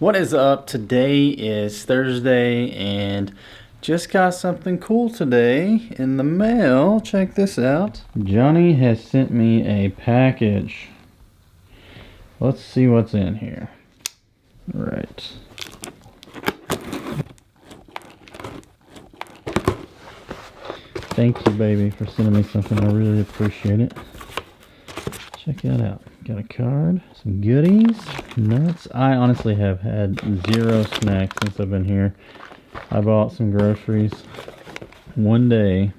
What is up? Today is Thursday and just got something cool today in the mail. Check this out. Johnny has sent me a package. Let's see what's in here. Right. Thank you, baby, for sending me something. I really appreciate it. Check that out. Got a card, some goodies, nuts. I honestly have had zero snacks since I've been here. I bought some groceries one day.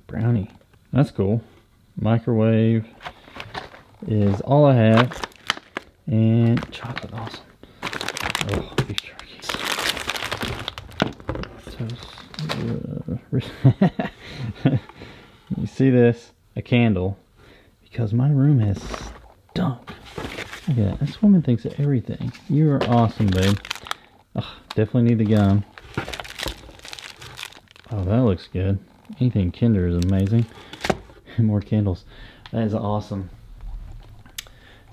Brownie. That's cool. Microwave is all I have. And chocolate, awesome. Oh, beef jerky. You see this? A candle. Because my room has stunk. Look at that. This woman thinks of everything. You are awesome, babe. Ugh, definitely need the gum. Oh, that looks good. Anything Kinder is amazing. More candles. That is awesome.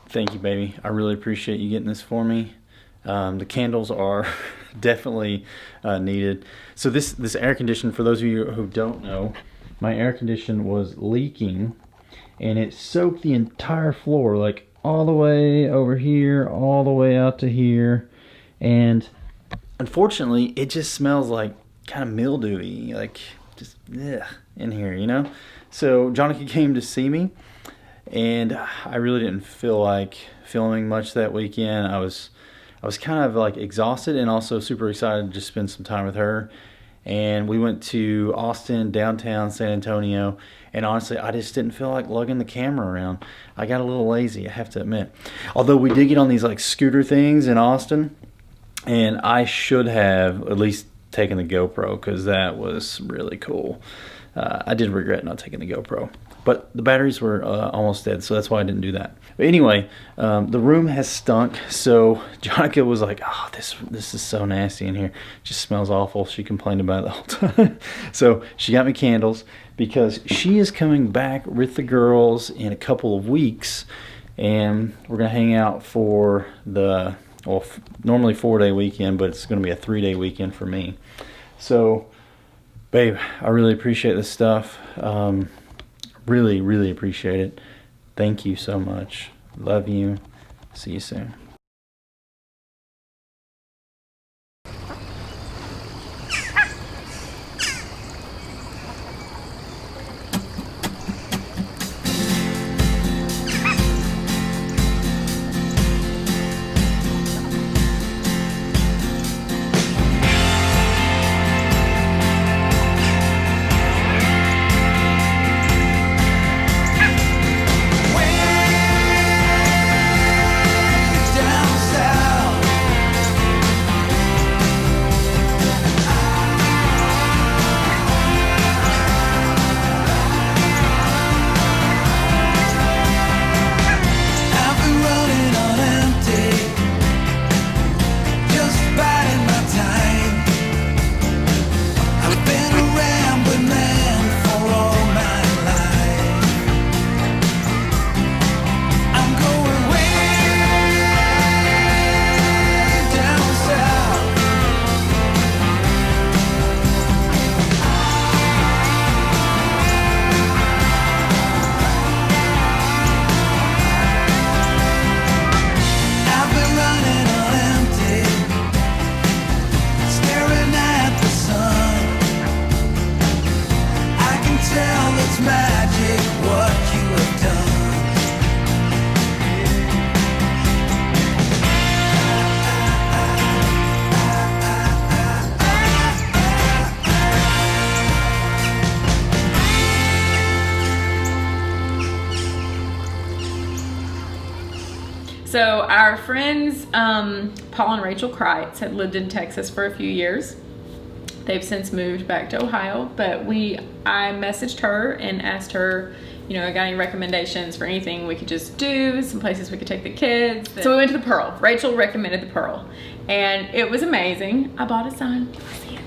Thank you, baby. I really appreciate you getting this for me. The candles are definitely needed. So this air conditioner, for those of you who don't know, my air conditioner was leaking. And it soaked the entire floor, like all the way over here, all the way out to here. And unfortunately, it just smells like kind of mildewy, like just in here, you know? So Johnnica came to see me, and I really didn't feel like filming much that weekend. I was kind of like exhausted and also super excited to just spend some time with her. And we went to Austin, downtown San Antonio, and honestly, I just didn't feel like lugging the camera around. I got a little lazy, I have to admit. Although we did get on these like scooter things in Austin, and I should have at least taken the GoPro because that was really cool. I did regret not taking the GoPro, but the batteries were almost dead, so that's why I didn't do that. But anyway, the room has stunk, so Johnnica was like, oh, this is so nasty in here. It just smells awful. She complained about it the whole time. So she got me candles because she is coming back with the girls in a couple of weeks, and we're going to hang out for the, well, normally 4-day weekend, but it's going to be a 3-day weekend for me. So, babe, I really appreciate this stuff. Really, really appreciate it. Thank you so much. Love you. See you soon. So our friends, Paul and Rachel Kreitz, had lived in Texas for a few years. They've since moved back to Ohio, but I messaged her and asked her, you know, got any recommendations for anything we could just do, some places we could take the kids. So we went to the Pearl. Rachel recommended the Pearl, and it was amazing. I bought a sign. You wanna see it?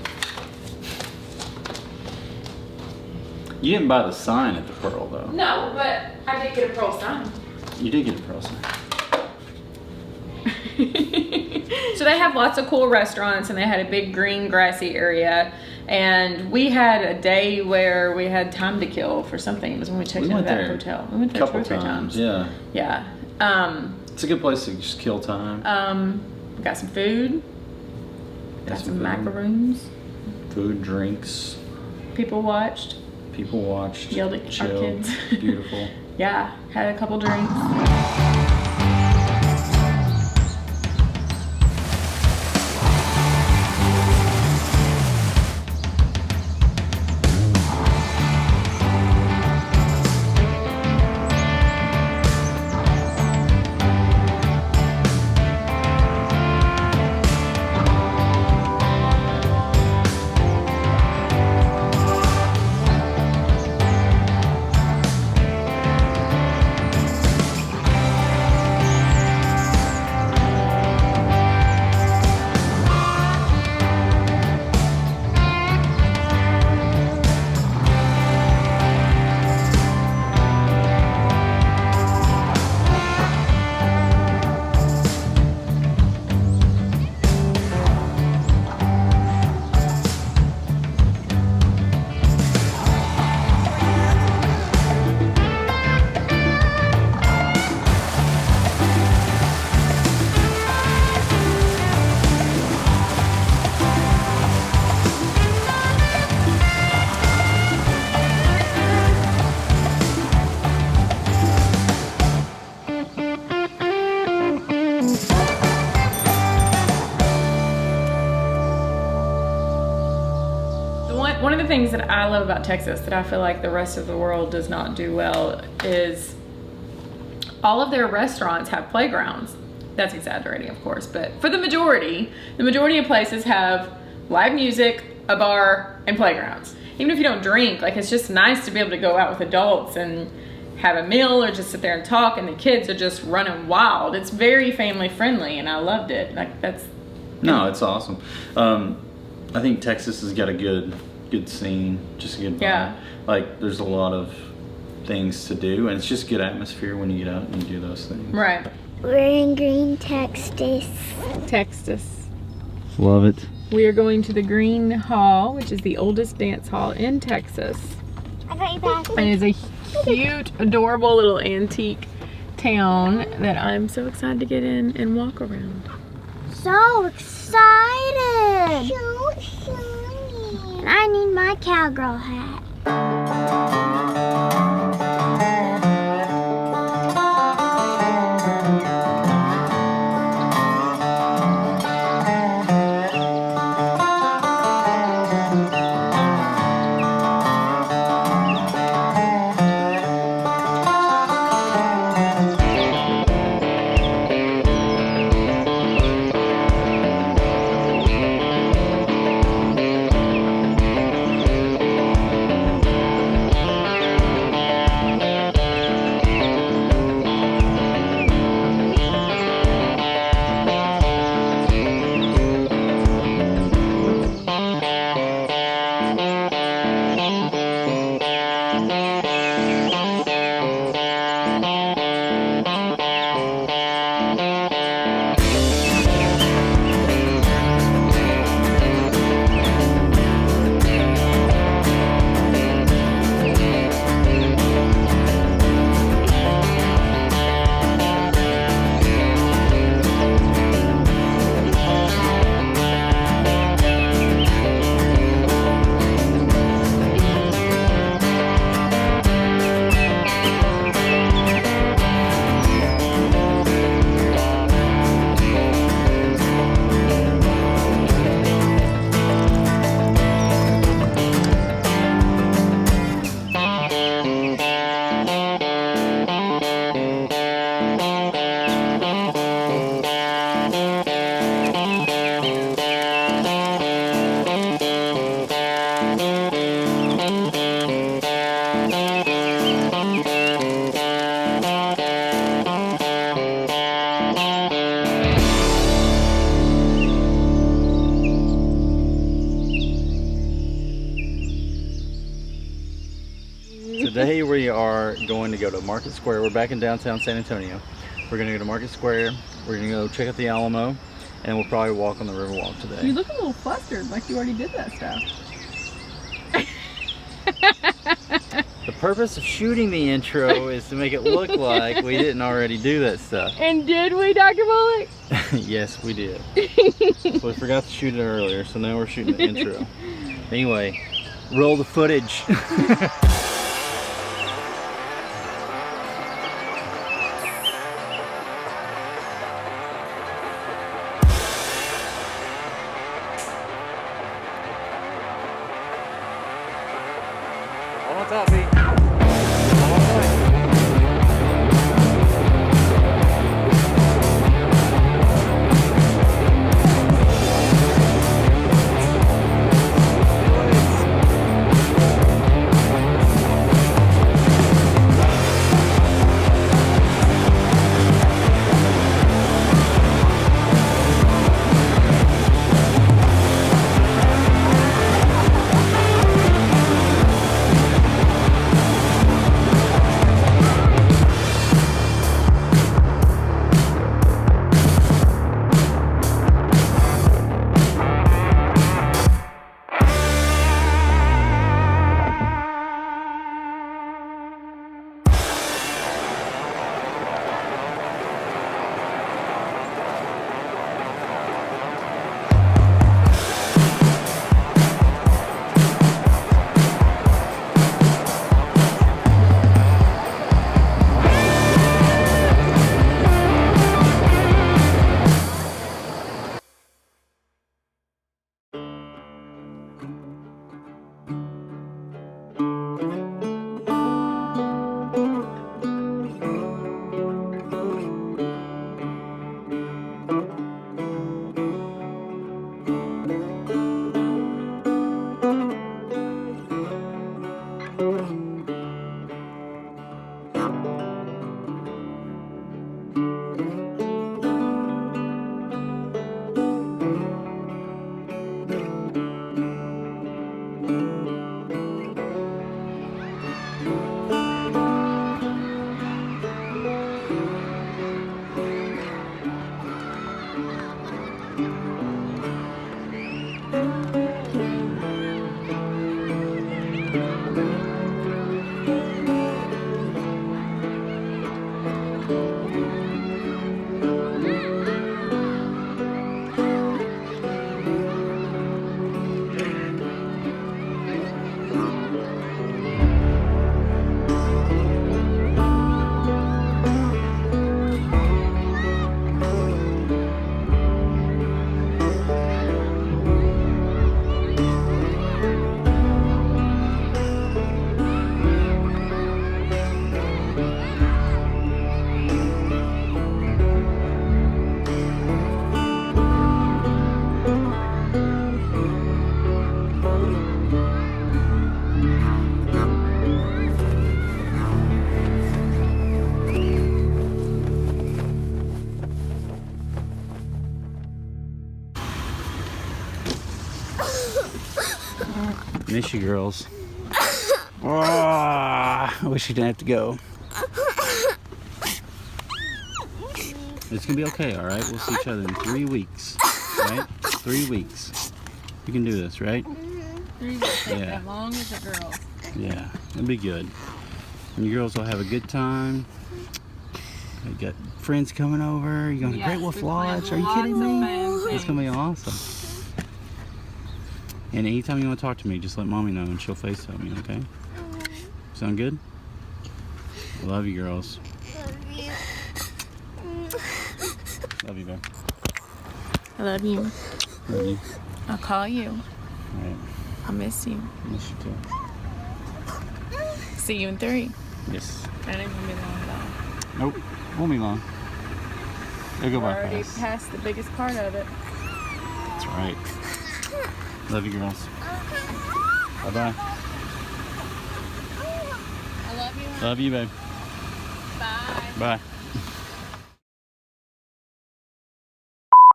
You didn't buy the sign at the Pearl, though. No, but I did get a Pearl sign. You did get a Pearl sign. So they have lots of cool restaurants, and they had a big green grassy area. And we had a day where we had time to kill for something. It was when we checked into that hotel. We went there 2 or 3 times. Yeah. Yeah. It's a good place to just kill time. We got some food. Got some macaroons. Food, drinks. People watched. Yelled at chilled. our kids. Beautiful. Yeah. Had a couple drinks. One of the things that I love about Texas that I feel like the rest of the world does not do well is all of their restaurants have playgrounds. That's exaggerating, of course, but for the majority of places have live music, a bar, and playgrounds. Even if you don't drink, like, it's just nice to be able to go out with adults and have a meal or just sit there and talk, and the kids are just running wild. It's very family friendly, and I loved it. Like, that's... No, it's awesome. I think Texas has got a good scene, just a good vibe. Yeah. Like, there's a lot of things to do, and it's just good atmosphere when you get out and you do those things. Right. We're in Green, Texas. Love it. We are going to the Green Hall, which is the oldest dance hall in Texas. I got your back. And it's a cute, adorable little antique town that I'm so excited to get in and walk around. So excited! So excited. And I need my cowgirl hat. Today we are going to go to Market Square. We're back in downtown San Antonio. We're going to go to Market Square. We're going to go check out the Alamo. and we'll probably walk on the Riverwalk today. You look a little flustered, like you already did that stuff. The purpose of shooting the intro is to make it look like we didn't already do that stuff. And did we, Dr. Bullock? Yes, we did. So we forgot to shoot it earlier, so now we're shooting the intro. Anyway, roll the footage. On top, B. Miss you, girls. Oh, I wish you didn't have to go. It's gonna be okay, all right? We'll see each other in 3 weeks, right? 3 weeks. You can do this, right? 3 weeks. Yeah. As long as the girls. Yeah, it'll be good. And you girls will have a good time. You got friends coming over. You're going to Great Wolf Lodge. Are you kidding me? It's gonna be awesome. And anytime you want to talk to me, just let Mommy know and she'll FaceTime me, okay? Sound good? I love you, girls. Love you. Love you, babe. I love you. Love you. I'll call you. All right. I'll miss you. Miss you too. See you in 3. Yes. That ain't gonna be long though. Nope. Won't be long. It'll go We're by already fast. past the biggest part of it. That's right. Love you, girls. Bye-bye. I love you. Love you, babe. Bye. Bye.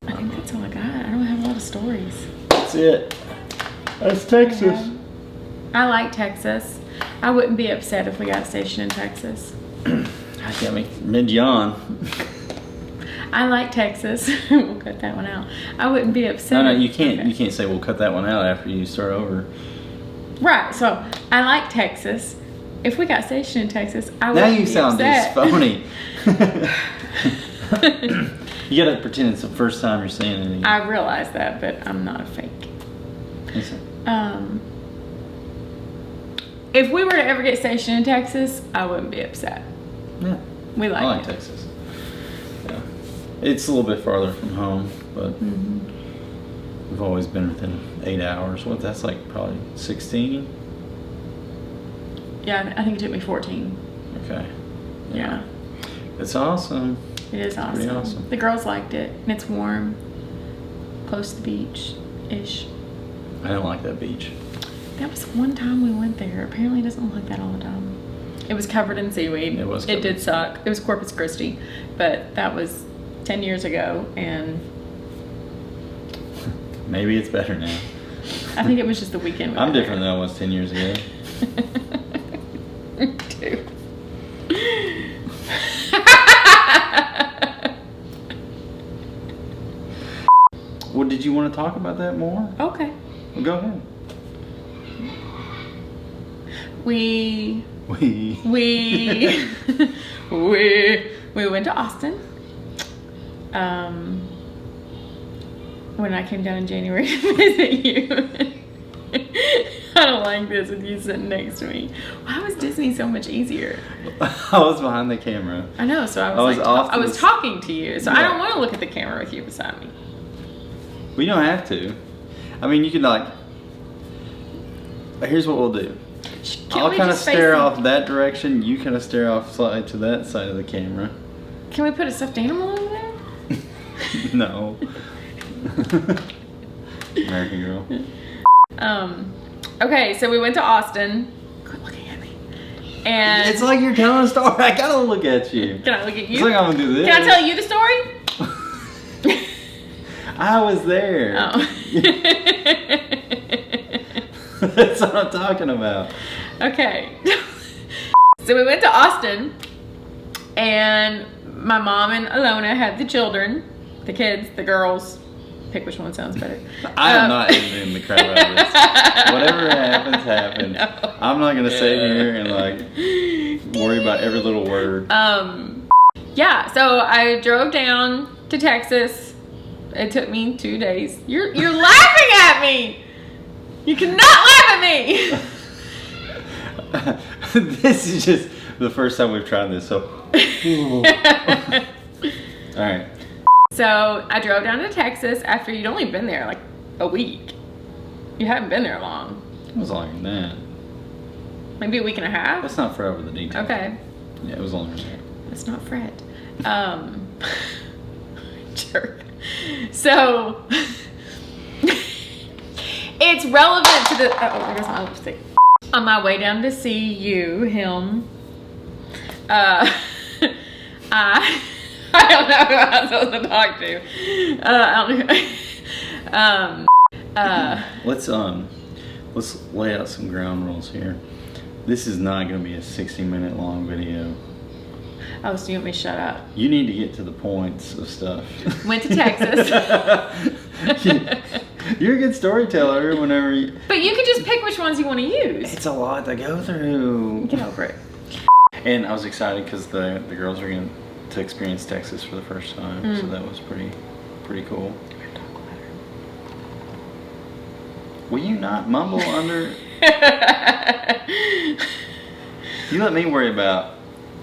I think that's all I got. I don't have a lot of stories. That's it. That's Texas. I like Texas. I wouldn't be upset if we got stationed in Texas. I got me mid-yawn. I like Texas. We'll cut that one out. I wouldn't be upset. No, you can't. Okay. You can't say we'll cut that one out after you start over. Right. So I like Texas. If we got stationed in Texas, I would. Now be you sound upset. just phony. You gotta pretend it's the first time you're saying anything. I realize that, but I'm not a fake. If we were to ever get stationed in Texas, I wouldn't be upset. Yeah. We like I like it. Texas. Yeah. It's a little bit farther from home, but we've always been within 8 hours. What, that's like probably 16? Yeah, I think it took me 14. Okay. Yeah. It's awesome. It is awesome. Pretty awesome. The girls liked it, and it's warm, close to the beach-ish. I don't like that beach. That was one time we went there. Apparently it doesn't look like that all the time. It was covered in seaweed. It was It covered. did suck. It was Corpus Christi, but that was 10 years ago, and Maybe it's better now. I think it was just the weekend. We I'm were different than I was 10 years ago. there. Dude. Well, did you want to talk about that more? Okay. Well, go ahead. We We. we went to Austin. When I came down in January to visit you. I don't like this with you sitting next to me. Why was Disney so much easier? I was behind the camera. I know, so I was was off I to was the- talking to you, so I Yeah. don't want to look at the camera with you beside me. We don't have to. I mean, you could like. Here's what we'll do. Can I'll we kind of just face stare the- off that direction. You kind of stare off slightly to that side of the camera. Can we put a stuffed animal over there? No. American Girl. Okay, so we went to Austin. Quit looking at me. And It's like you're telling a story. I gotta look at you. can I look at you? It's like I'm gonna do this. Can I tell you the story? I was there. Oh. That's what I'm talking about. Okay. So we went to Austin, and my mom and Alona had the children, the kids, the girls. Pick which one sounds better. I am not editing the crap out of this. Whatever happens, happens. No. I'm not gonna sit here and like worry about every little word. Yeah, so I drove down to Texas. It took me 2 days. You're laughing at me. You cannot laugh at me. This is just the first time we've tried this, so. All right. So I drove down to Texas after you'd only been there like a week. You hadn't been there long. It was longer than that. Maybe a week and a half. Let's not fret over the details. Okay. Yeah, it was longer than that. Let's not fret. Jerk. So it's relevant to the. Oh, there goes my lipstick. On my way down to see him. I don't know who I'm supposed to talk to. Let's lay out some ground rules here. This is not going to be a 60-minute long video. Oh, so you want me to shut up? You need to get to the points of stuff. Went to Texas. You're a good storyteller whenever you... But you can just pick which ones you want to use. It's a lot to go through. Get over it. And I was excited because the girls are going to experience Texas for the first time, so that was pretty cool. Will you not mumble under? You let me worry about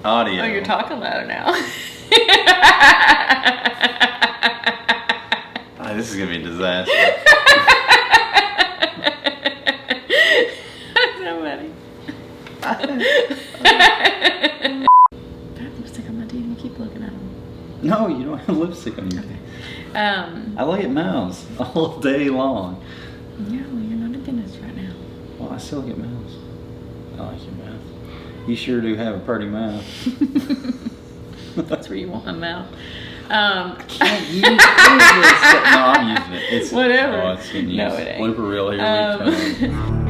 audio. Oh, you're talking louder now. This is gonna be a disaster. That's so funny. I have lipstick on my teeth and you keep looking at them. No, you don't have lipstick on your teeth. I look at mouths all day long. No, you're not a dentist right now. Well, I still look at mouths. I like your mouth. You sure do have a pretty mouth. That's where you want my mouth. Can't use any of this stuff. No, I'm using it. It's, Whatever. Oh, it's getting used. No, it ain't. Blooper reel, here we come.